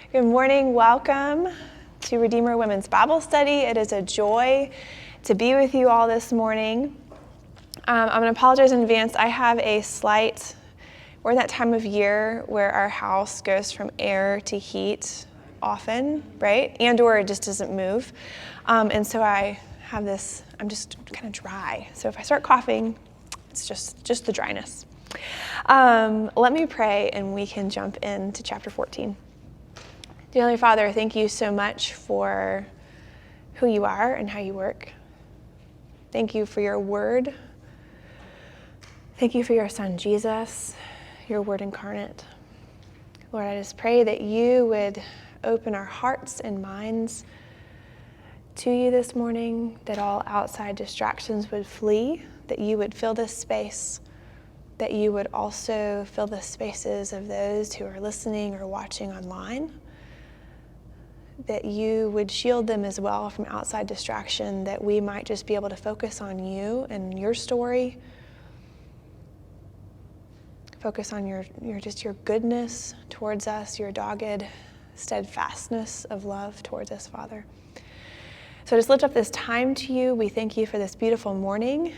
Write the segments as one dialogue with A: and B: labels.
A: Good morning. Welcome to Redeemer Women's Bible Study. It is a joy to be with you all this morning. I'm going to apologize in advance. We're in that time of year where our house goes from air to heat often, right? And/or it just doesn't move. And so I'm just kind of dry. So if I start coughing, it's just the dryness. Let me pray and we can jump into chapter 14. Dear Heavenly Father, thank you so much for who you are and how you work. Thank you for your word. Thank you for your son, Jesus, your word incarnate. Lord, I just pray that you would open our hearts and minds to you this morning, that all outside distractions would flee, that you would fill this space, that you would also fill the spaces of those who are listening or watching online, that you would shield them as well from outside distraction, that we might just be able to focus on you and your story, focus on your goodness towards us, your dogged steadfastness of love towards us, Father. So just lift up this time to you. We thank you for this beautiful morning.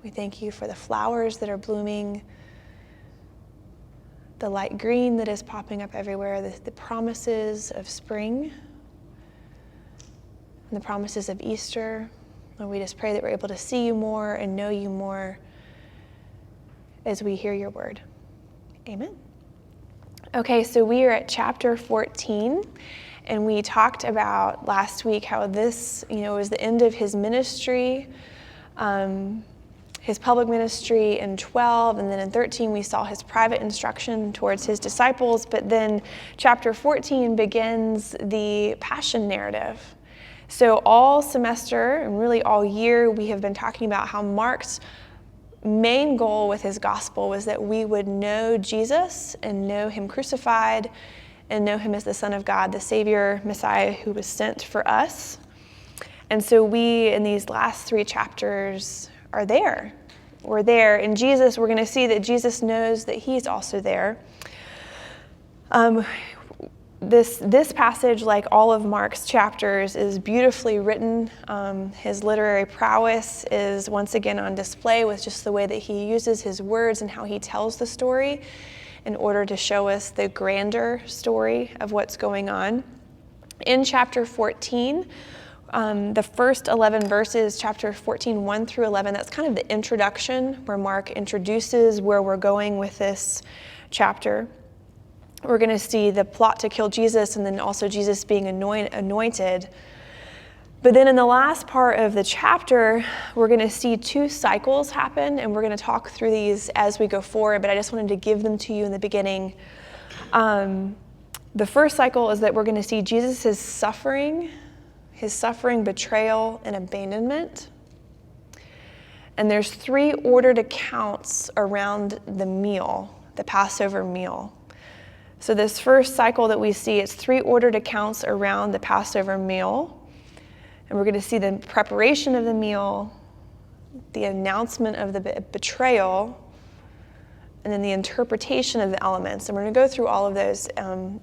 A: We thank you for the flowers that are blooming, the light green that is popping up everywhere, the promises of spring, and the promises of Easter. And we just pray that we're able to see you more and know you more as we hear your word. Amen. Okay, so we are at chapter 14, and we talked about last week how this, was the end of his ministry, his public ministry in 12, and then in 13 we saw his private instruction towards his disciples, but then chapter 14 begins the passion narrative. So all semester, and really all year, we have been talking about how Mark's main goal with his gospel was that we would know Jesus and know him crucified and know him as the Son of God, the Savior, Messiah who was sent for us. And so we, in these last 3 chapters, are there. We're there. In Jesus, we're going to see that Jesus knows that he's also there. This passage, like all of Mark's chapters, is beautifully written. His literary prowess is once again on display with just the way that he uses his words and how he tells the story in order to show us the grander story of what's going on. In chapter 14, the first 11 verses, chapter 14, 1 through 11, that's kind of the introduction where Mark introduces where we're going with this chapter. We're going to see the plot to kill Jesus and then also Jesus being anointed. But then in the last part of the chapter, we're going to see 2 cycles happen, and we're going to talk through these as we go forward, but I just wanted to give them to you in the beginning. The first cycle is that we're going to see Jesus' suffering, betrayal, and abandonment. And there's 3 ordered accounts around the meal, the Passover meal. So this first cycle that we see, it's 3 ordered accounts around the Passover meal. And we're going to see the preparation of the meal, the announcement of the betrayal, and then the interpretation of the elements. And we're going to go through all of those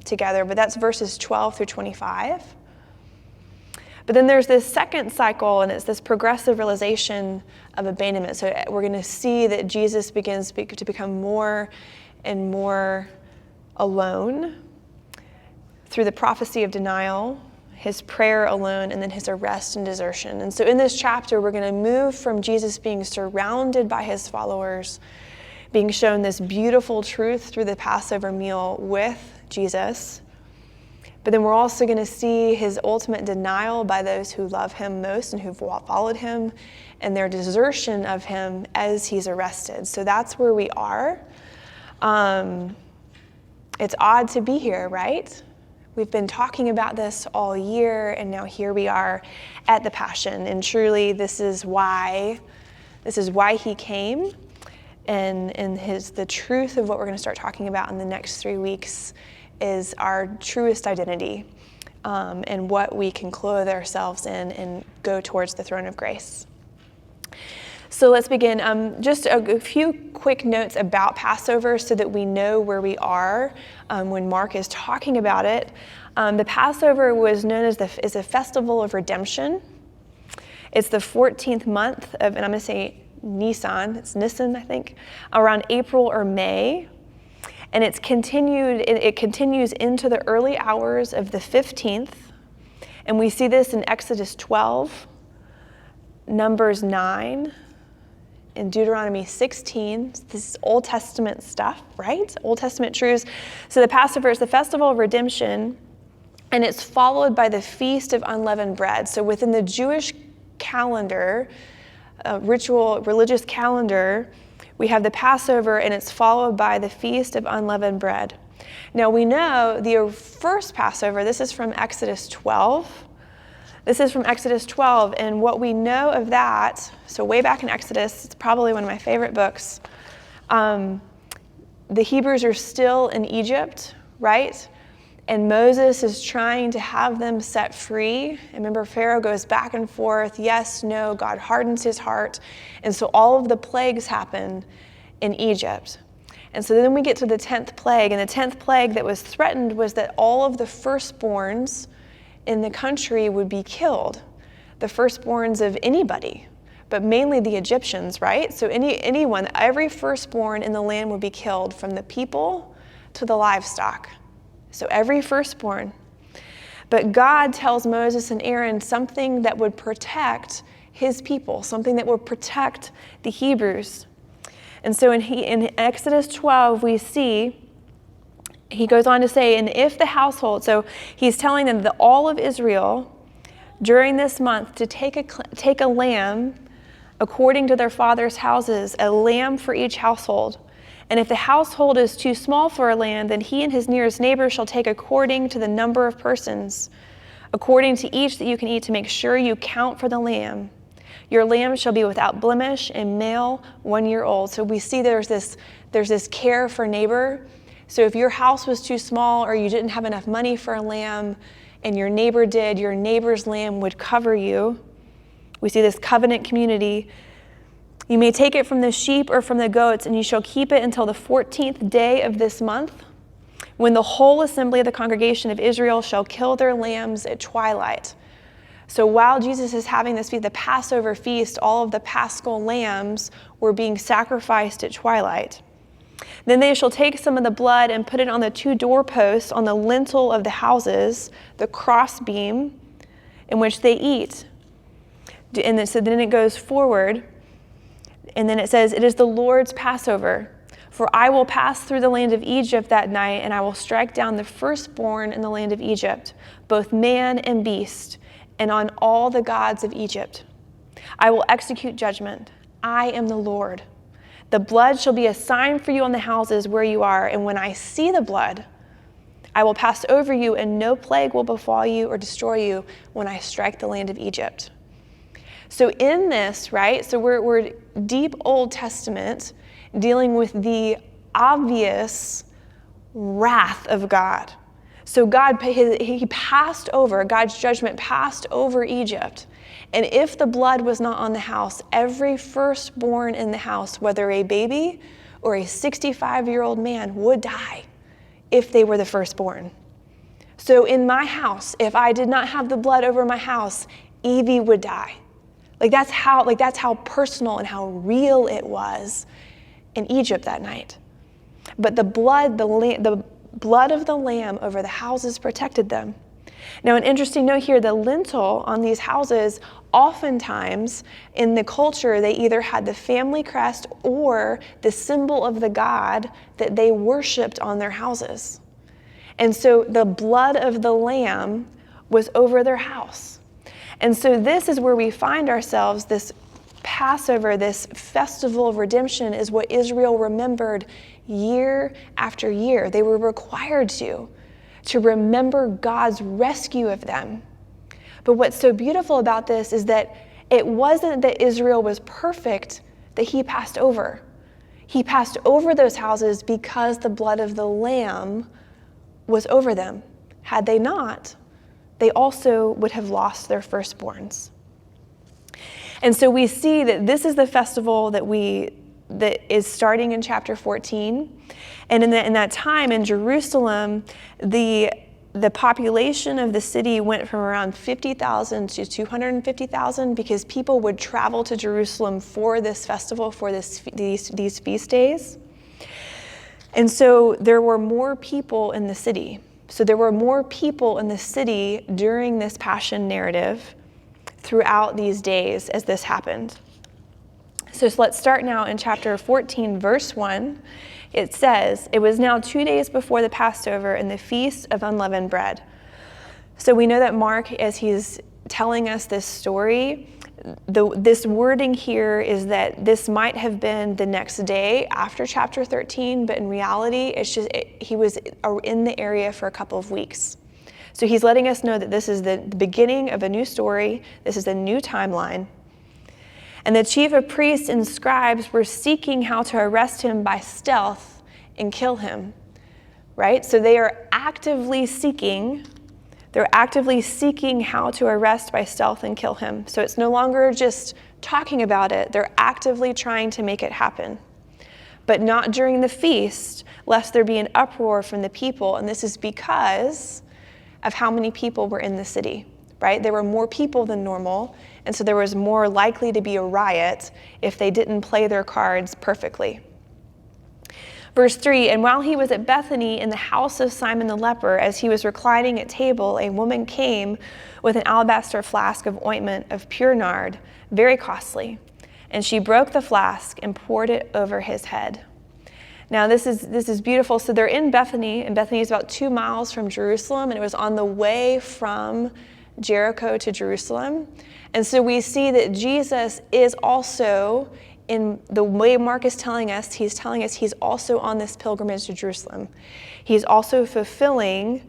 A: together, but that's verses 12 through 25. But then there's this second cycle, and it's this progressive realization of abandonment. So we're going to see that Jesus begins to become more and more alone through the prophecy of denial, his prayer alone, and then his arrest and desertion. And so in this chapter, we're going to move from Jesus being surrounded by his followers, being shown this beautiful truth through the Passover meal with Jesus. But then we're also going to see his ultimate denial by those who love him most and who've followed him, and their desertion of him as he's arrested. So that's where we are. It's odd to be here, right? We've been talking about this all year, and now here we are at the Passion. And truly, this is why he came. And the truth of what we're going to start talking about in the next 3 weeks is our truest identity, and what we can clothe ourselves in and go towards the throne of grace. So let's begin. Just a few quick notes about Passover so that we know where we are when Mark is talking about it. The Passover was known as a festival of redemption. It's the 14th month of, and I'm going to say Nisan, it's Nisan, I think, around April or May. And it continues into the early hours of the 15th. And we see this in Exodus 12, Numbers 9, in Deuteronomy 16. This is Old Testament stuff, right? Old Testament truths. So the Passover is the festival of redemption, and it's followed by the Feast of Unleavened Bread. So within the Jewish calendar, religious calendar, we have the Passover, and it's followed by the Feast of Unleavened Bread. Now we know the first Passover, this is from Exodus 12. This is from Exodus 12, and what we know of that, so way back in Exodus, it's probably one of my favorite books. The Hebrews are still in Egypt, right? And Moses is trying to have them set free. And remember, Pharaoh goes back and forth, yes, no, God hardens his heart. And so all of the plagues happen in Egypt. And so then we get to the 10th plague, and the 10th plague that was threatened was that all of the firstborns in the country would be killed, the firstborns of anybody, but mainly the Egyptians, right? So anyone, every firstborn in the land would be killed, from the people to the livestock. So every firstborn. But God tells Moses and Aaron something that would protect his people, something that would protect the Hebrews. And so in Exodus 12, we see, he goes on to say, and if the household, so he's telling them that all of Israel during this month to take a lamb according to their father's houses, a lamb for each household. And if the household is too small for a lamb, then he and his nearest neighbor shall take according to the number of persons, according to each that you can eat, to make sure you count for the lamb. Your lamb shall be without blemish and male, 1 year old. So we see there's this care for neighbor. So if your house was too small or you didn't have enough money for a lamb and your neighbor did, your neighbor's lamb would cover you. We see this covenant community. You may take it from the sheep or from the goats, and you shall keep it until the 14th day of this month, when the whole assembly of the congregation of Israel shall kill their lambs at twilight. So while Jesus is having this feast, the Passover feast, all of the paschal lambs were being sacrificed at twilight. Then they shall take some of the blood and put it on the 2 doorposts on the lintel of the houses, the crossbeam in which they eat. And so then it goes forward, and then it says, it is the Lord's Passover. For I will pass through the land of Egypt that night, and I will strike down the firstborn in the land of Egypt, both man and beast, and on all the gods of Egypt. I will execute judgment. I am the Lord. The blood shall be a sign for you on the houses where you are, and when I see the blood, I will pass over you, and no plague will befall you or destroy you when I strike the land of Egypt. So in this, right, so we're deep Old Testament, dealing with the obvious wrath of God. So he passed over, God's judgment passed over Egypt. And if the blood was not on the house, every firstborn in the house, whether a baby or a 65-year-old man, would die if they were the firstborn. So in my house, if I did not have the blood over my house, Evie would die. That's how personal and how real it was in Egypt that night. But the blood of the lamb over the houses protected them. Now, an interesting note here, the lintel on these houses, oftentimes in the culture, they either had the family crest or the symbol of the god that they worshiped on their houses. And so the blood of the lamb was over their house. And so this is where we find ourselves. This Passover, this festival of redemption, is what Israel remembered year after year. They were required to remember God's rescue of them. But what's so beautiful about this is that it wasn't that Israel was perfect that he passed over. He passed over those houses because the blood of the lamb was over them. Had they not, they also would have lost their firstborns. And so we see that this is the festival that is starting in chapter 14. And in that time in Jerusalem, the population of the city went from around 50,000 to 250,000 because people would travel to Jerusalem for this festival, for these feast days. And so there were more people in the city. So there were more people in the city during this Passion narrative throughout these days as this happened. So let's start now in chapter 14, verse 1. It says, "It was now 2 days before the Passover and the feast of unleavened bread." So we know that Mark, as he's telling us this story, this wording here is that this might have been the next day after chapter 13, but in reality, he was in the area for a couple of weeks. So he's letting us know that this is the beginning of a new story. This is a new timeline. And the chief of priests and scribes were seeking how to arrest him by stealth and kill him, right? So they are actively seeking how to arrest by stealth and kill him. So it's no longer just talking about it. They're actively trying to make it happen. But not during the feast, lest there be an uproar from the people. And this is because of how many people were in the city, right? There were more people than normal. And so there was more likely to be a riot if they didn't play their cards perfectly. Verse 3, "And while he was at Bethany in the house of Simon the leper, as he was reclining at table, a woman came with an alabaster flask of ointment of pure nard, very costly. And she broke the flask and poured it over his head." Now this is beautiful. So they're in Bethany, and Bethany is about 2 miles from Jerusalem, and it was on the way from Jericho to Jerusalem. And so we see that Jesus is also, in the way Mark is telling us, he's also on this pilgrimage to Jerusalem. He's also fulfilling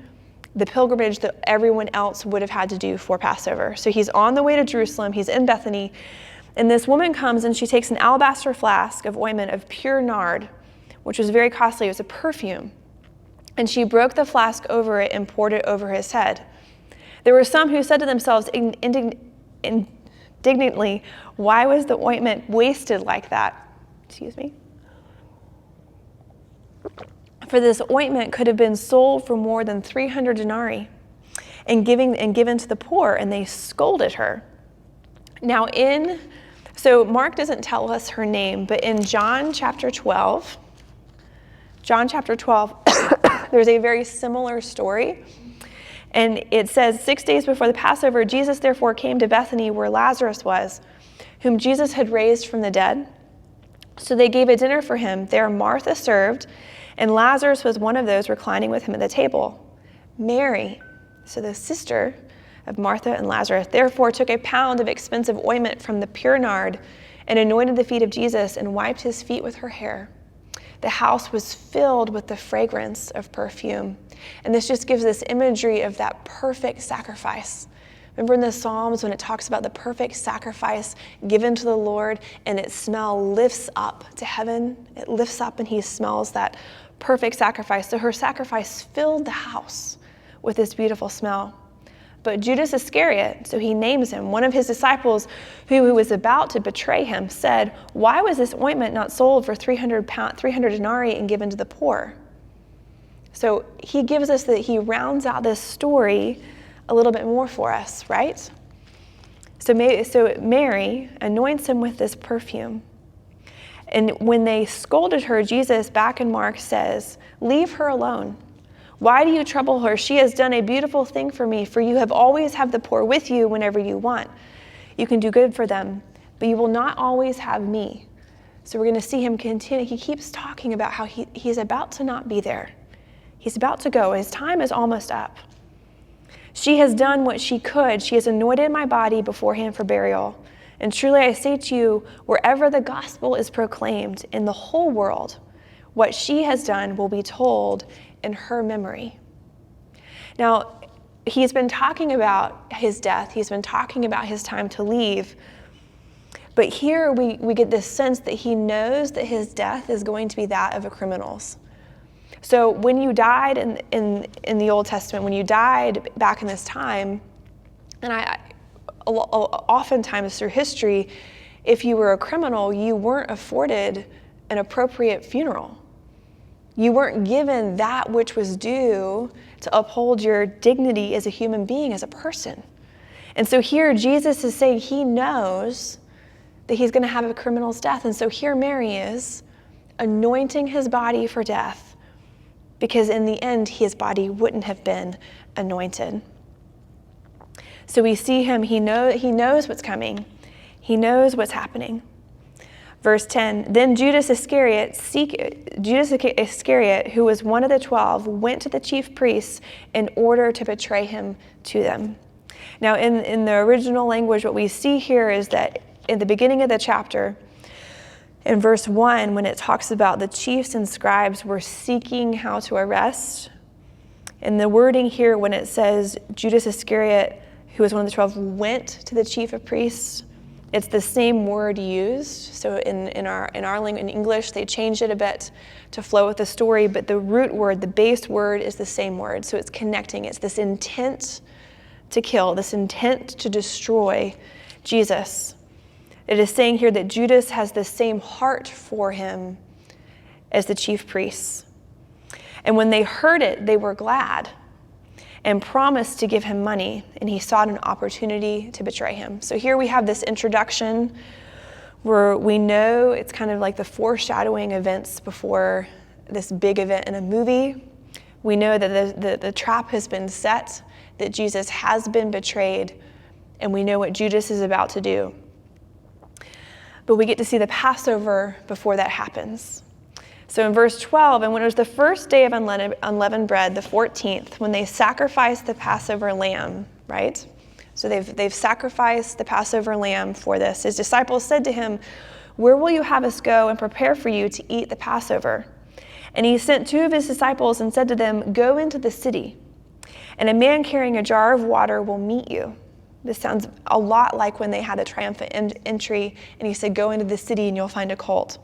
A: the pilgrimage that everyone else would have had to do for Passover. So he's on the way to Jerusalem, he's in Bethany, and this woman comes and she takes an alabaster flask of ointment of pure nard, which was very costly. It was a perfume. And she broke the flask over it and poured it over his head. There were some who said to themselves indignantly, "Why was the ointment wasted like that?" Excuse me. "For this ointment could have been sold for more than 300 denarii and given to the poor," and they scolded her. Now so Mark doesn't tell us her name, but in John chapter 12, there's a very similar story. And it says, 6 days before the Passover, Jesus therefore came to Bethany where Lazarus was, whom Jesus had raised from the dead. So they gave a dinner for him. There Martha served, and Lazarus was one of those reclining with him at the table. Mary, so the sister of Martha and Lazarus, therefore took a pound of expensive ointment from the pure nard and anointed the feet of Jesus and wiped his feet with her hair. The house was filled with the fragrance of perfume. And this just gives this imagery of that perfect sacrifice. Remember in the Psalms when it talks about the perfect sacrifice given to the Lord, and its smell lifts up to heaven. It lifts up and he smells that perfect sacrifice. So her sacrifice filled the house with this beautiful smell. But Judas Iscariot, so he names him, one of his disciples who was about to betray him, said, "Why was this ointment not sold for 300 denarii and given to the poor?" So he gives us he rounds out this story a little bit more for us, right? So Mary anoints him with this perfume. And when they scolded her, Jesus, back in Mark, says, "Leave her alone. Why do you trouble her? She has done a beautiful thing for me, for you have always had the poor with you whenever you want. You can do good for them, but you will not always have me." So we're going to see him continue. He keeps talking about how he's about to not be there. He's about to go. His time is almost up. "She has done what she could. She has anointed my body beforehand for burial. And truly I say to you, wherever the gospel is proclaimed in the whole world, what she has done will be told in her memory." Now, he's been talking about his death. He's been talking about his time to leave. But here we get this sense that he knows that his death is going to be that of a criminal's. So when you died in the Old Testament, when you died back in this time, and oftentimes through history, if you were a criminal, you weren't afforded an appropriate funeral. You weren't given that which was due to uphold your dignity as a human being, as a person. And so here Jesus is saying he knows that he's going to have a criminal's death. And so here Mary is anointing his body for death, because in the end, his body wouldn't have been anointed. So we see him, he knows what's coming. He knows what's happening. Verse 10, then Judas Iscariot, who was one of the 12, went to the chief priests in order to betray him to them. Now, in the original language, what we see here is that in the beginning of the chapter, in verse 1, when it talks about the chiefs and scribes were seeking how to arrest, in the wording here, when it says Judas Iscariot, who was one of the 12, went to the chief of priests, it's the same word used. So in our language, in English, they changed it a bit to flow with the story, but the root word, the base word, is the same word. So it's connecting. It's this intent to kill, this intent to destroy Jesus. It is saying here that Judas has the same heart for him as the chief priests. And when they heard it, they were glad and promised to give him money, and he sought an opportunity to betray him. So here we have this introduction where we know it's kind of like the foreshadowing events before this big event in a movie. We know that the trap has been set, that Jesus has been betrayed, and we know what Judas is about to do. But we get to see the Passover before that happens. So in verse 12, and when it was the first day of unleavened bread, the 14th, when they sacrificed the Passover lamb, right? So they've sacrificed the Passover lamb for this. His disciples said to him, where will you have us go and prepare for you to eat the Passover? And he sent 2 of his disciples and said to them, go into the city, and a man carrying a jar of water will meet you. This sounds a lot like when they had a triumphant entry, and he said, go into the city and you'll find a colt.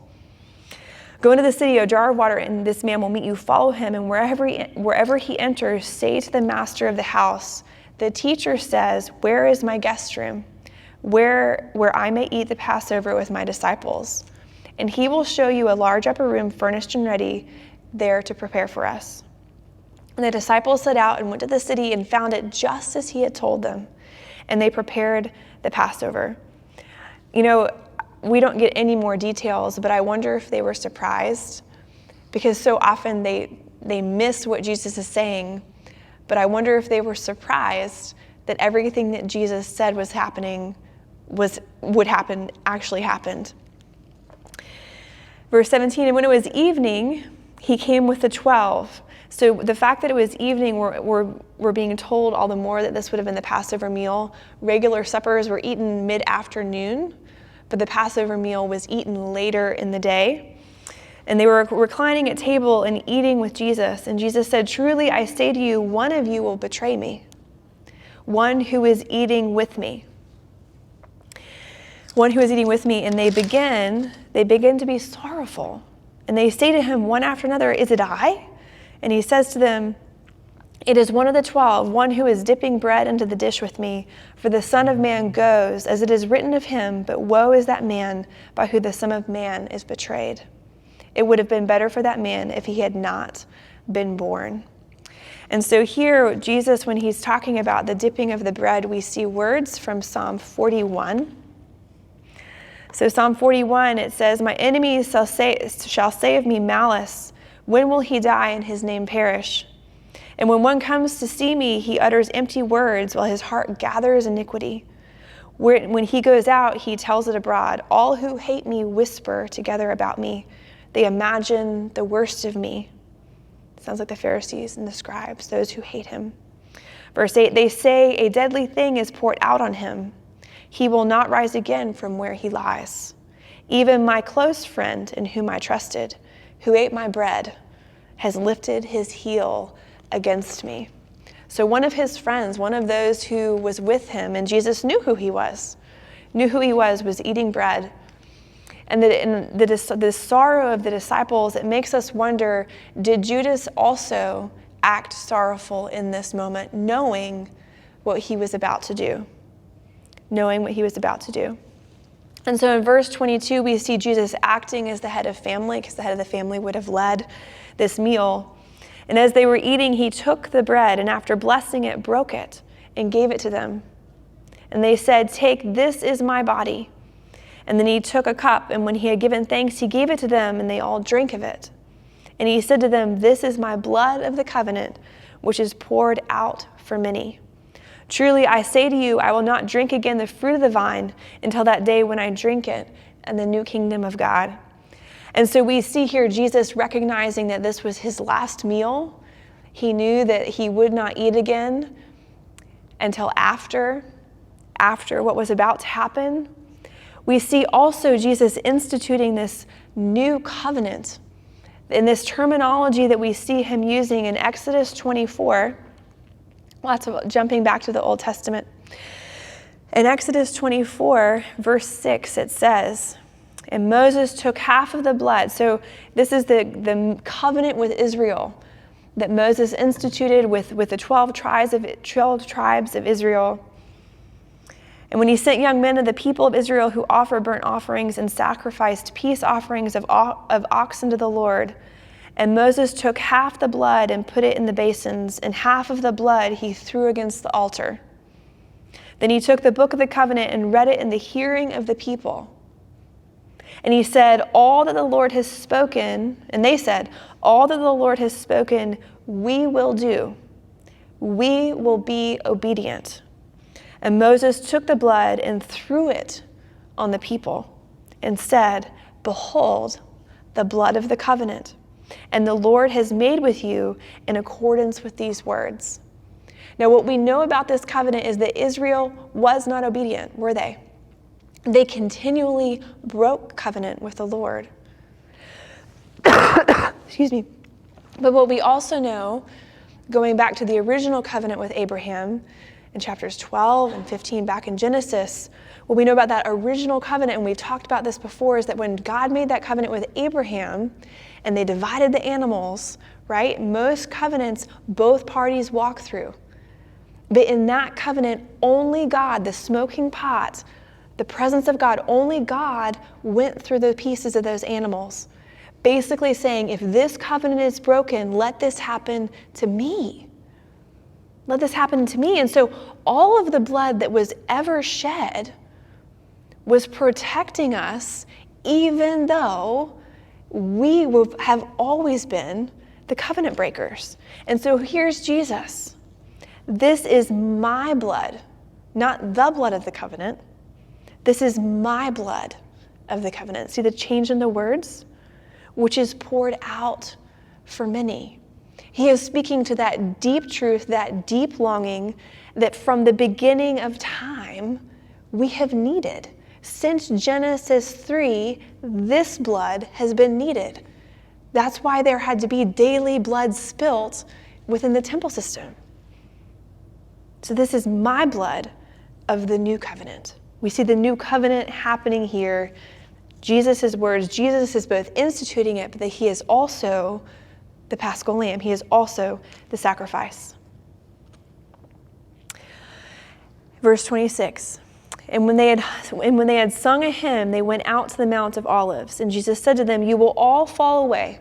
A: Go into the city, a jar of water, and this man will meet you. Follow him, and wherever he enters, say to the master of the house, the teacher says, where is my guest room, where I may eat the Passover with my disciples? And he will show you a large upper room furnished and ready there to prepare for us. And the disciples set out and went to the city and found it just as he had told them, and they prepared the Passover. You know, we don't get any more details, but I wonder if they were surprised, because so often they miss what Jesus is saying. But I wonder if they were surprised that everything that Jesus said was happening, would happen, actually happened. Verse 17, and when it was evening, he came with the 12. So the fact that it was evening, we're being told all the more that this would have been the Passover meal. Regular suppers were eaten mid-afternoon, but the Passover meal was eaten later in the day. And they were reclining at table and eating with Jesus. And Jesus said, truly, I say to you, one of you will betray me, one who is eating with me. One who is eating with me. And they begin to be sorrowful. And they say to him one after another, is it I? And he says to them, it is one of the 12, one who is dipping bread into the dish with me. For the Son of Man goes, as it is written of him, but woe is that man by whom the Son of Man is betrayed. It would have been better for that man if he had not been born. And so here, Jesus, when he's talking about the dipping of the bread, we see words from Psalm 41. So Psalm 41, it says, my enemies shall say of me malice. When will he die and his name perish? And when one comes to see me, he utters empty words while his heart gathers iniquity. When he goes out, he tells it abroad. All who hate me whisper together about me. They imagine the worst of me. Sounds like the Pharisees and the scribes, those who hate him. Verse 8, they say a deadly thing is poured out on him. He will not rise again from where he lies. Even my close friend in whom I trusted, who ate my bread, has lifted his heel against me. So one of his friends, one of those who was with him, and Jesus knew who he was eating bread. And the sorrow of the disciples, it makes us wonder, did Judas also act sorrowful in this moment, knowing what he was about to do? knowing what he was about to do. And so in verse 22, we see Jesus acting as the head of family, because the head of the family would have led this meal. And as they were eating, he took the bread, and after blessing it, broke it and gave it to them. And they said, "Take, this is my body." And then he took a cup, and when he had given thanks, he gave it to them, and they all drank of it. And he said to them, "This is my blood of the covenant, which is poured out for many. Truly, I say to you, I will not drink again the fruit of the vine until that day when I drink it in the new kingdom of God." And so we see here Jesus recognizing that this was his last meal. He knew that he would not eat again until after what was about to happen. We see also Jesus instituting this new covenant in this terminology that we see him using in Exodus 24. Lots of jumping back to the Old Testament. In Exodus 24, verse 6, it says, "And Moses took half of the blood." So this is the covenant with Israel that Moses instituted with the 12 tribes of Israel. "And when he sent young men of the people of Israel who offered burnt offerings and sacrificed peace offerings of oxen to the Lord, and Moses took half the blood and put it in the basins, and half of the blood he threw against the altar. Then he took the book of the covenant and read it in the hearing of the people. And he said, all that the Lord has spoken," and they said, "all that the Lord has spoken, we will do. We will be obedient." And Moses took the blood and threw it on the people and said, "Behold, the blood of the covenant, and the Lord has made with you in accordance with these words." Now, what we know about this covenant is that Israel was not obedient, were they? They continually broke covenant with the Lord. Excuse me. But what we also know, going back to the original covenant with Abraham, in chapters 12 and 15 back in Genesis, what we know about that original covenant, and we've talked about this before, is that when God made that covenant with Abraham and they divided the animals, right? Most covenants, both parties walk through. But in that covenant, only God, the smoking pot, the presence of God, only God went through the pieces of those animals, basically saying, if this covenant is broken, let this happen to me. Let this happen to me. And so all of the blood that was ever shed was protecting us, even though we have always been the covenant breakers. And so here's Jesus. This is my blood, not the blood of the covenant. This is my blood of the covenant. See the change in the words? Which is poured out for many. He is speaking to that deep truth, that deep longing that from the beginning of time we have needed. Since Genesis 3, this blood has been needed. That's why there had to be daily blood spilt within the temple system. So this is my blood of the new covenant. We see the new covenant happening here. Jesus' words, Jesus is both instituting it, but that he is also the Paschal Lamb. He is also the sacrifice. Verse 26. And when they had sung a hymn, they went out to the Mount of Olives. And Jesus said to them, "You will all fall away,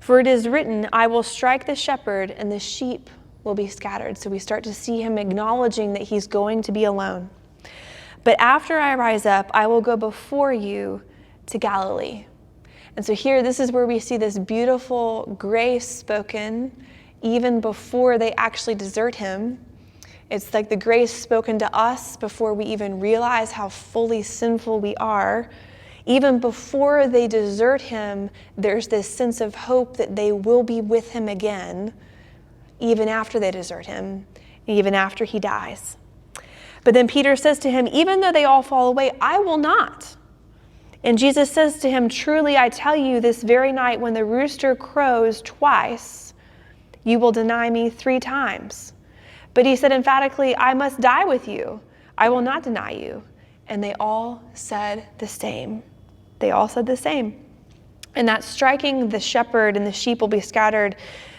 A: for it is written, I will strike the shepherd, and the sheep will be scattered." So we start to see him acknowledging that he's going to be alone. "But after I rise up, I will go before you to Galilee." And so here, this is where we see this beautiful grace spoken even before they actually desert him. It's like the grace spoken to us before we even realize how fully sinful we are. Even before they desert him, there's this sense of hope that they will be with him again, even after they desert him, even after he dies. But then Peter says to him, "Even though they all fall away, I will not." And Jesus says to him, "Truly I tell you, this very night when the rooster crows twice, you will deny me 3 times. But he said emphatically, "I must die with you. I will not deny you." And they all said the same. They all said the same. And that striking the shepherd and the sheep will be scattered,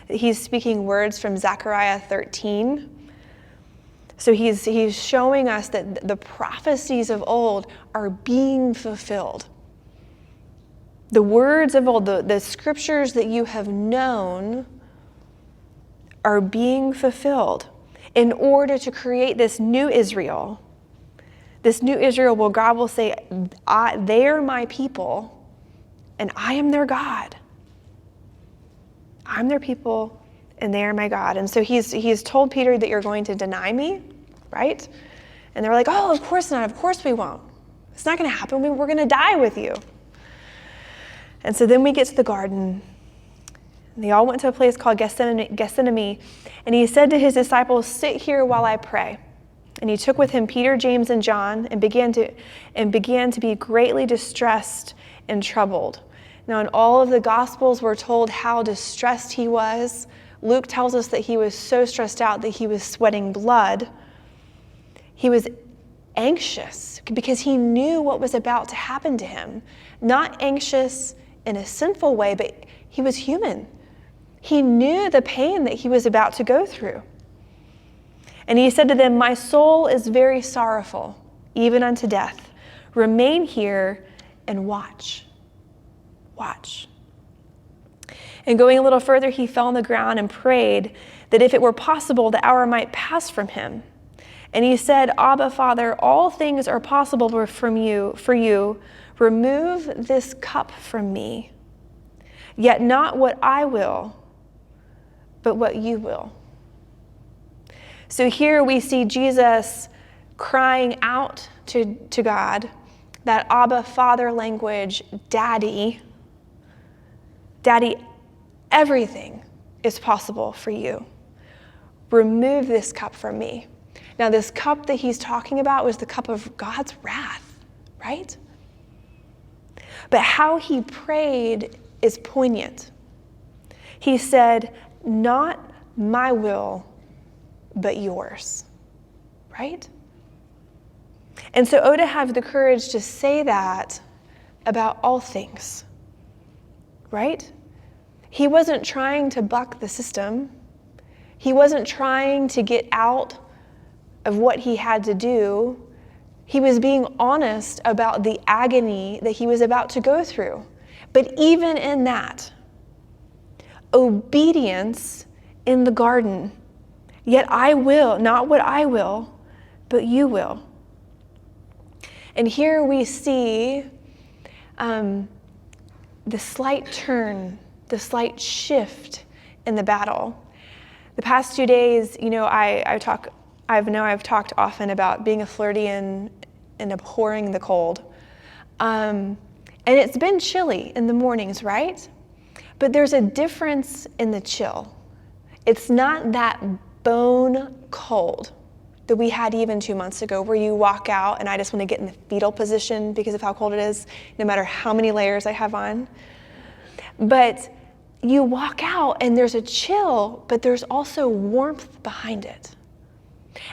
A: he's speaking words from Zechariah 13. So he's showing us that the prophecies of old are being fulfilled. The words of old, the scriptures that you have known are being fulfilled in order to create this new Israel. This new Israel where God will say, they are my people and I am their God. I'm their people and they are my God. And so he's told Peter that you're going to deny me, right? And they're like, oh, of course not. Of course we won't. It's not going to happen. We're going to die with you. And so then we get to the garden. They all went to a place called Gethsemane, and he said to his disciples, sit here while I pray. And he took with him Peter, James, and John, and began to be greatly distressed and troubled. Now, in all of the Gospels, we're told how distressed he was. Luke tells us that he was so stressed out that he was sweating blood. He was anxious because he knew what was about to happen to him. Not anxious in a sinful way, but he was human. He knew the pain that he was about to go through. And he said to them, my soul is very sorrowful, even unto death. Remain here and watch. Watch. And going a little further, he fell on the ground and prayed that if it were possible, the hour might pass from him. And he said, Abba, Father, all things are possible for you. Remove this cup from me. Yet not what I will, but what you will. So here we see Jesus crying out to God, that Abba, Father language, Daddy, everything is possible for you. Remove this cup from me. Now, this cup that he's talking about was the cup of God's wrath, right? But how he prayed is poignant. He said, not my will, but yours, right? And so to have the courage to say that about all things, right? He wasn't trying to buck the system. He wasn't trying to get out of what he had to do. He was being honest about the agony that he was about to go through. But even in that, obedience in the garden, yet I will, not what I will, but you will. And here we see the slight turn, the slight shift in the battle. The past 2 days, I've talked often about being a Floridian and abhorring the cold. And it's been chilly in the mornings, right? But there's a difference in the chill. It's not that bone cold that we had even 2 months ago, where you walk out and I just want to get in the fetal position because of how cold it is, no matter how many layers I have on. But you walk out and there's a chill, but there's also warmth behind it.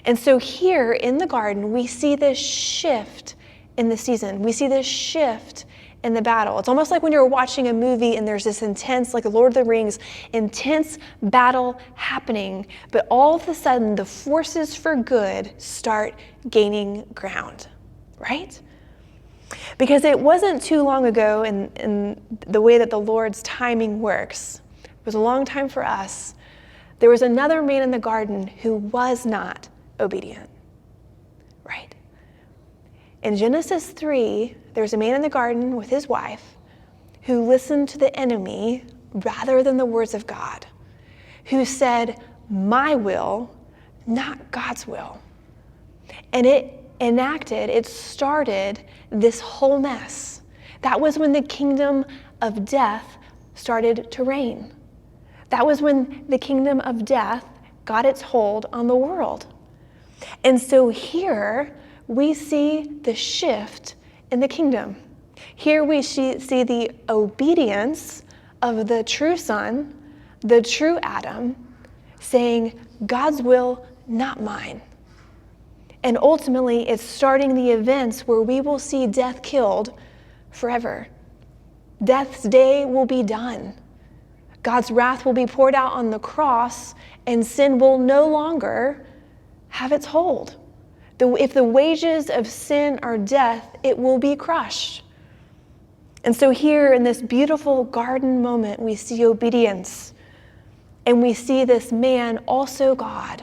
A: And so here in the garden, we see this shift in the season. We see this shift in the battle. It's almost like when you're watching a movie and there's this intense, like the Lord of the Rings, intense battle happening, but all of a sudden the forces for good start gaining ground, right? Because it wasn't too long ago in the way that the Lord's timing works. It was a long time for us. There was another man in the garden who was not obedient, right? In Genesis 3, there's a man in the garden with his wife who listened to the enemy rather than the words of God, who said, my will, not God's will. And it started this whole mess. That was when the kingdom of death started to reign. That was when the kingdom of death got its hold on the world. And so here we see the shift in the kingdom. Here we see the obedience of the true Son, the true Adam, saying, God's will, not mine. And ultimately, it's starting the events where we will see death killed forever. Death's day will be done. God's wrath will be poured out on the cross, and sin will no longer have its hold. If the wages of sin are death, it will be crushed. And so here in this beautiful garden moment, we see obedience. And we see this man, also God,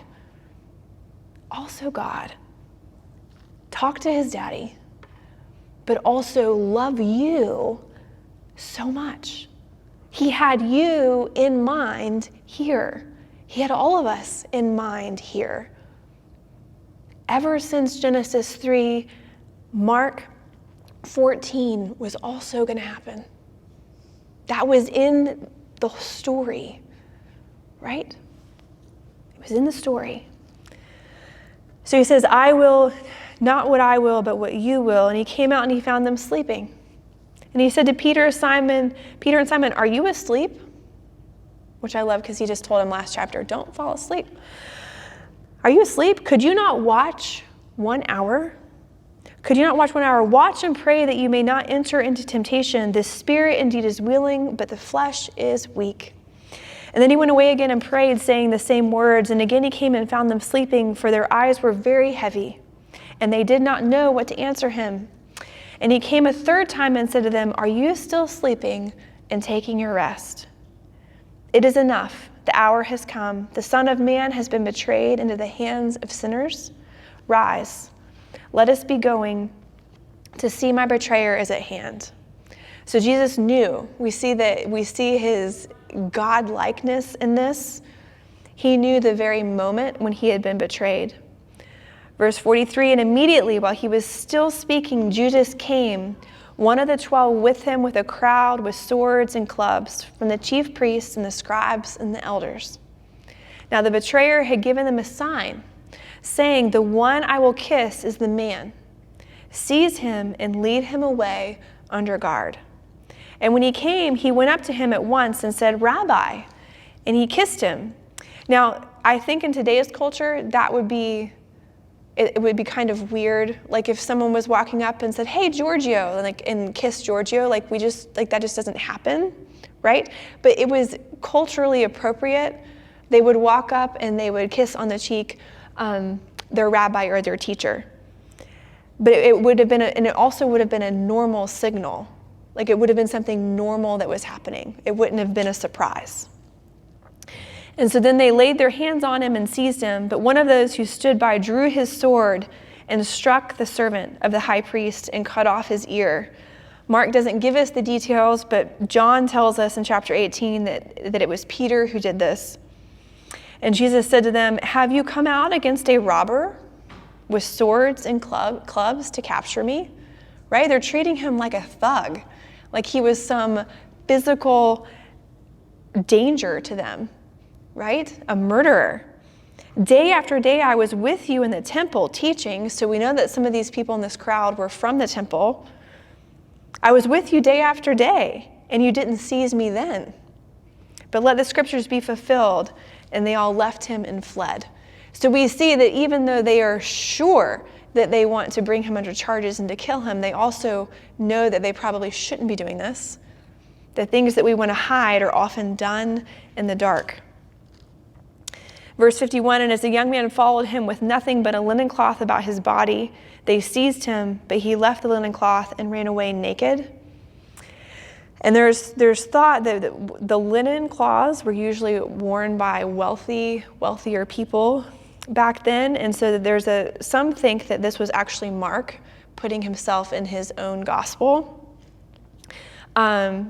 A: talk to his daddy, but also love you so much. He had you in mind here. He had all of us in mind here. Ever since Genesis 3, Mark 14 was also going to happen. That was in the story, right? It was in the story. So he says, I will, not what I will, but what you will. And he came out and he found them sleeping. And he said to Peter and Simon, are you asleep? Which I love because he just told him last chapter, don't fall asleep. Are you asleep? Could you not watch 1 hour? Could you not watch 1 hour? Watch and pray that you may not enter into temptation. The spirit indeed is willing, but the flesh is weak. And then he went away again and prayed, saying the same words. And again he came and found them sleeping, for their eyes were very heavy, and they did not know what to answer him. And he came a third time and said to them, are you still sleeping and taking your rest? It is enough. The hour has come. The Son of Man has been betrayed into the hands of sinners. Rise, let us be going to see my betrayer is at hand. So Jesus knew. We see his God-likeness in this. He knew the very moment when he had been betrayed. Verse 43, and immediately while he was still speaking, Judas came, one of the 12 with him with a crowd with swords and clubs from the chief priests and the scribes and the elders. Now the betrayer had given them a sign, saying, the one I will kiss is the man. Seize him and lead him away under guard. And when he came, he went up to him at once and said, Rabbi, and he kissed him. Now, I think in today's culture, it would be kind of weird. Like if someone was walking up and said, hey, Giorgio, and kissed Giorgio, that just doesn't happen, right? But it was culturally appropriate. They would walk up and they would kiss on the cheek their rabbi or their teacher. But it also would have been a normal signal. Like it would have been something normal that was happening. It wouldn't have been a surprise. And so then they laid their hands on him and seized him. But one of those who stood by drew his sword and struck the servant of the high priest and cut off his ear. Mark doesn't give us the details, but John tells us in chapter 18 that it was Peter who did this. And Jesus said to them, have you come out against a robber with swords and clubs to capture me? Right? They're treating him like a thug, like he was some physical danger to them, right? A murderer. Day after day I was with you in the temple teaching. So we know that some of these people in this crowd were from the temple. I was with you day after day, and you didn't seize me then. But let the scriptures be fulfilled. And they all left him and fled. So we see that even though they are sure that they want to bring him under charges and to kill him, they also know that they probably shouldn't be doing this. The things that we want to hide are often done in the dark. Verse 51, and as the young man followed him with nothing but a linen cloth about his body, they seized him, but he left the linen cloth and ran away naked. And there's thought that the linen cloths were usually worn by wealthier people back then. And so that some think that this was actually Mark putting himself in his own gospel. But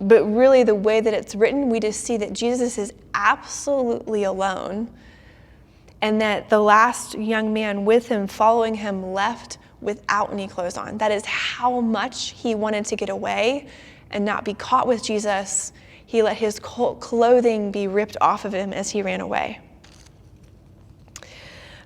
A: really the way that it's written, we just see that Jesus is absolutely alone, and that the last young man with him, following him, left without any clothes on. That is how much he wanted to get away and not be caught with Jesus. He let his clothing be ripped off of him as he ran away.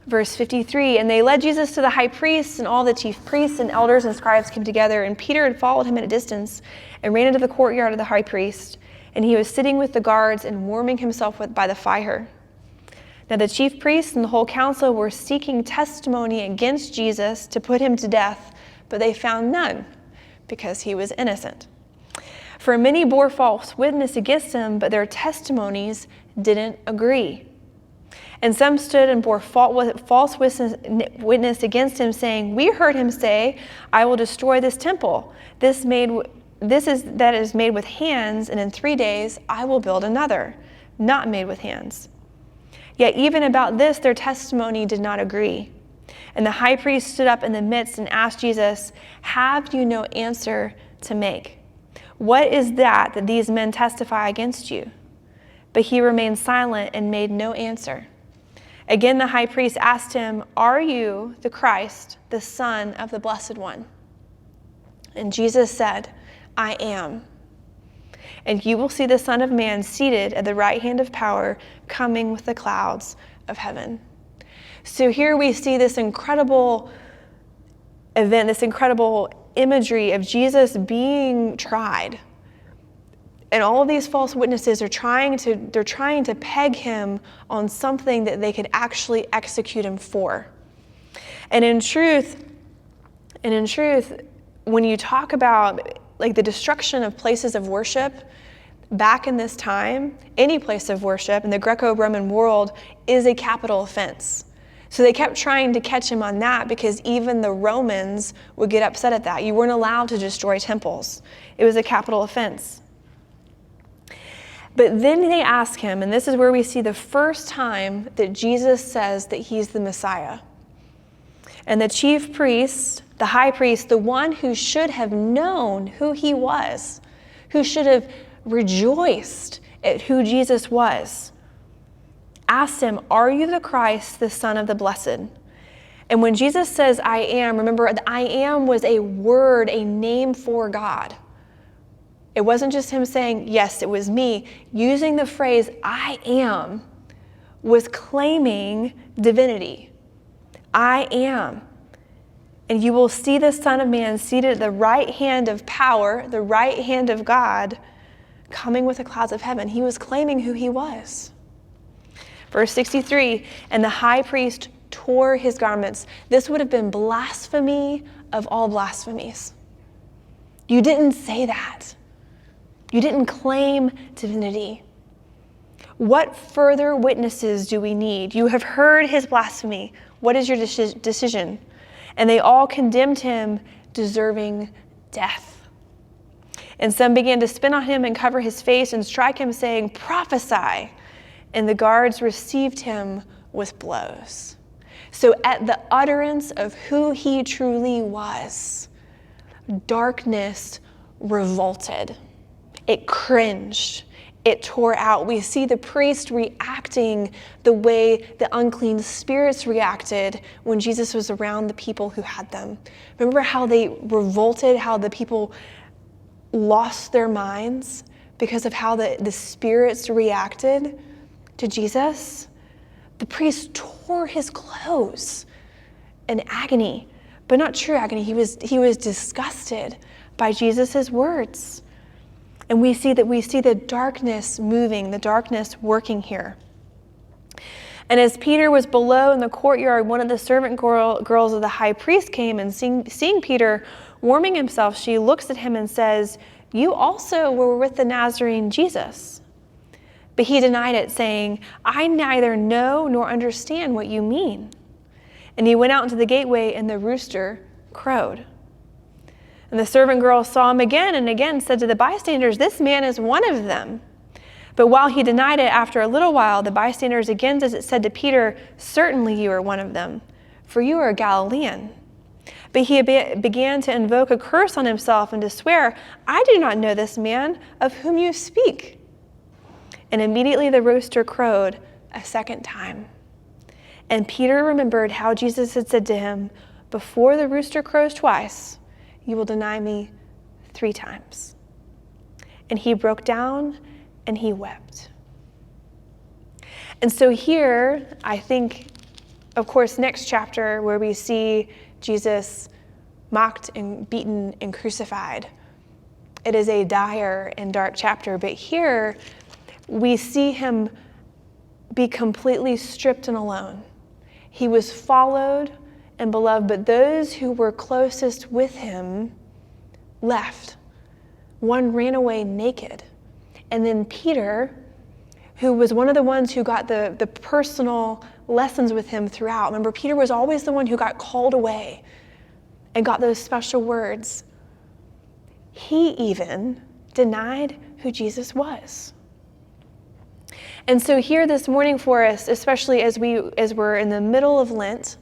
A: Verse 53, and they led Jesus to the high priest, and all the chief priests and elders and scribes came together, and Peter had followed him at a distance and ran into the courtyard of the high priest, and he was sitting with the guards and warming himself by the fire. Now the chief priests and the whole council were seeking testimony against Jesus to put him to death, but they found none, because he was innocent. For many bore false witness against him, but their testimonies didn't agree. And some stood and bore false witness against him, saying, "We heard him say, 'I will destroy this temple. That is made with hands, and in 3 days I will build another, not made with hands.' Yet even about this their testimony did not agree. And the high priest stood up in the midst and asked Jesus, 'Have you no answer to make? What is that these men testify against you?' But he remained silent and made no answer. Again, the high priest asked him, 'Are you the Christ, the Son of the Blessed One?' And Jesus said, 'I am. And you will see the Son of Man seated at the right hand of power, coming with the clouds of heaven.'" So here we see this incredible event, this incredible imagery of Jesus being tried. And all of these false witnesses are trying to peg him on something that they could actually execute him for. And in truth, when you talk about like the destruction of places of worship back in this time, any place of worship in the Greco-Roman world is a capital offense. So they kept trying to catch him on that because even the Romans would get upset at that. You weren't allowed to destroy temples. It was a capital offense. But then they ask him, and this is where we see the first time that Jesus says that he's the Messiah. And the chief priest, the high priest, the one who should have known who he was, who should have rejoiced at who Jesus was, asked him, "Are you the Christ, the Son of the Blessed?" And when Jesus says, "I am," remember, the "I am" was a word, a name for God. It wasn't just him saying, "Yes, it was me." Using the phrase, "I am," was claiming divinity. I am. And you will see the Son of Man seated at the right hand of power, the right hand of God, coming with the clouds of heaven. He was claiming who he was. Verse 63, and the high priest tore his garments. This would have been blasphemy of all blasphemies. You didn't say that. You didn't claim divinity. What further witnesses do we need? You have heard his blasphemy. What is your decision? And they all condemned him, deserving death. And some began to spit on him and cover his face and strike him, saying, "Prophesy." And the guards received him with blows. So at the utterance of who he truly was, darkness revolted. It cringed. It tore out. We see the priest reacting the way the unclean spirits reacted when Jesus was around the people who had them. Remember how they revolted, how the people lost their minds because of how the spirits reacted to Jesus? The priest tore his clothes in agony, but not true agony. He was disgusted by Jesus' words. And we see the darkness moving, the darkness working here. And as Peter was below in the courtyard, one of the servant girls of the high priest came, and seeing Peter warming himself, she looks at him and says, "You also were with the Nazarene Jesus." But he denied it, saying, "I neither know nor understand what you mean." And he went out into the gateway, and the rooster crowed. And the servant girl saw him again and again, said to the bystanders, "This man is one of them." But while he denied it, after a little while, the bystanders again said to Peter, "Certainly you are one of them, for you are a Galilean." But he began to invoke a curse on himself and to swear, "I do not know this man of whom you speak." And immediately the rooster crowed a second time. And Peter remembered how Jesus had said to him, "Before the rooster crows twice, you will deny me 3 times." And he broke down and he wept. And so here, I think, of course, next chapter where we see Jesus mocked and beaten and crucified, it is a dire and dark chapter. But here, we see him be completely stripped and alone. He was followed and beloved, but those who were closest with him left. One ran away naked. And then Peter, who was one of the ones who got the personal lessons with him throughout. Remember, Peter was always the one who got called away and got those special words. He even denied who Jesus was. And so here this morning for us, especially as we're in the middle of Lent,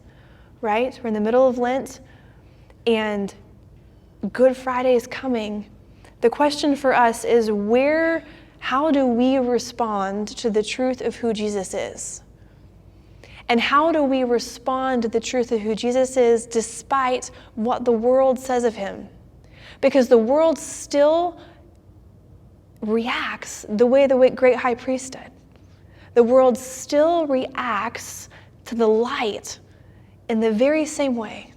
A: right? We're in the middle of Lent and Good Friday is coming. The question for us is how do we respond to the truth of who Jesus is? And how do we respond to the truth of who Jesus is despite what the world says of him? Because the world still reacts the way the great high priest did. The world still reacts to the light in the very same way.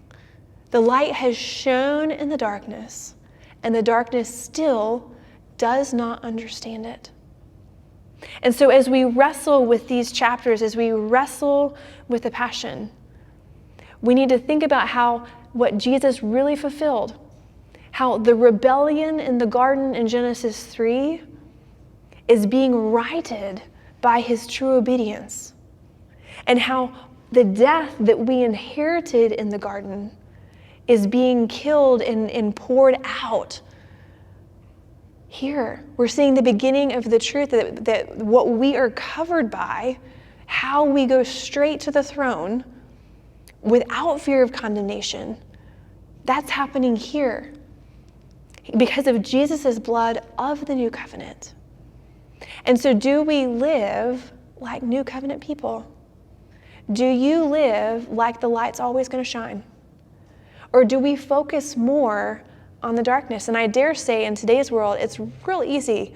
A: The light has shone in the darkness, and the darkness still does not understand it. And so as we wrestle with these chapters, as we wrestle with the Passion, we need to think about what Jesus really fulfilled, how the rebellion in the garden in Genesis 3 is being righted by his true obedience, and how the death that we inherited in the garden is being killed and poured out. Here, we're seeing the beginning of the truth that what we are covered by, how we go straight to the throne without fear of condemnation, that's happening here because of Jesus' blood of the new covenant. And so do we live like new covenant people? Do you live like the light's always going to shine? Or do we focus more on the darkness? And I dare say in today's world, it's real easy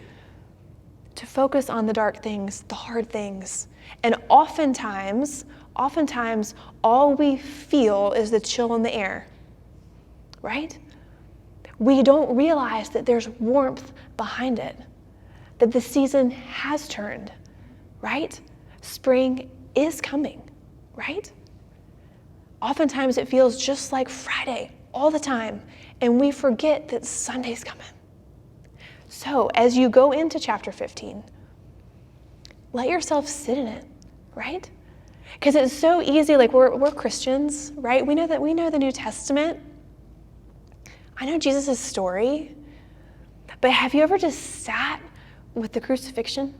A: to focus on the dark things, the hard things. And oftentimes, all we feel is the chill in the air, right? We don't realize that there's warmth behind it, that the season has turned, right? Spring is coming, right? Oftentimes it feels just like Friday all the time, and we forget that Sunday's coming. So as you go into chapter 15, let yourself sit in it, right? Because it's so easy, like we're Christians, right? We know the New Testament. I know Jesus' story, but have you ever just sat with the crucifixion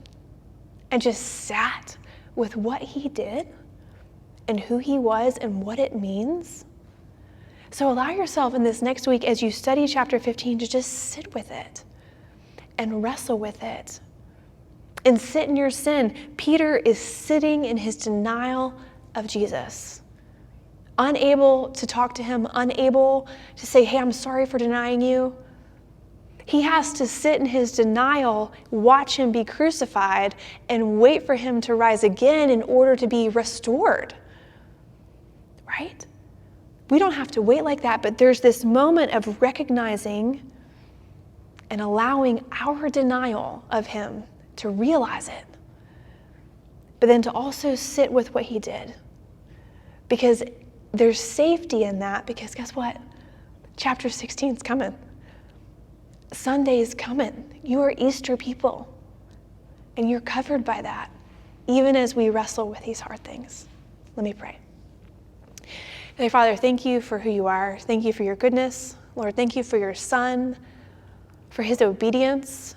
A: and just sat with what he did and who he was and what it means? So allow yourself in this next week as you study chapter 15 to just sit with it and wrestle with it and sit in your sin. Peter is sitting in his denial of Jesus, unable to talk to him, unable to say, hey, I'm sorry for denying you. He has to sit in his denial, watch him be crucified, and wait for him to rise again in order to be restored, right? We don't have to wait like that, but there's this moment of recognizing and allowing our denial of him to realize it, but then to also sit with what he did. Because there's safety in that, because guess what? Chapter 16 is coming. Sunday's coming. You are Easter people, and you're covered by that, even as we wrestle with these hard things. Let me pray. Heavenly Father, thank you for who you are. Thank you for your goodness. Lord, thank you for your Son, for his obedience.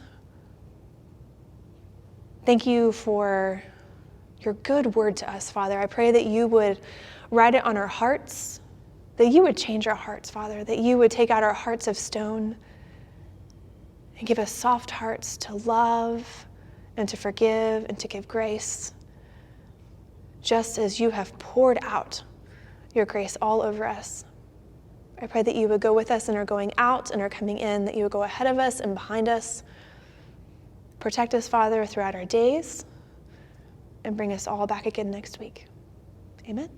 A: Thank you for your good word to us, Father. I pray that you would write it on our hearts, that you would change our hearts, Father, that you would take out our hearts of stone and give us soft hearts to love and to forgive and to give grace, just as you have poured out your grace all over us. I pray that you would go with us in our going out and our coming in, that you would go ahead of us and behind us. Protect us, Father, throughout our days, and bring us all back again next week. Amen.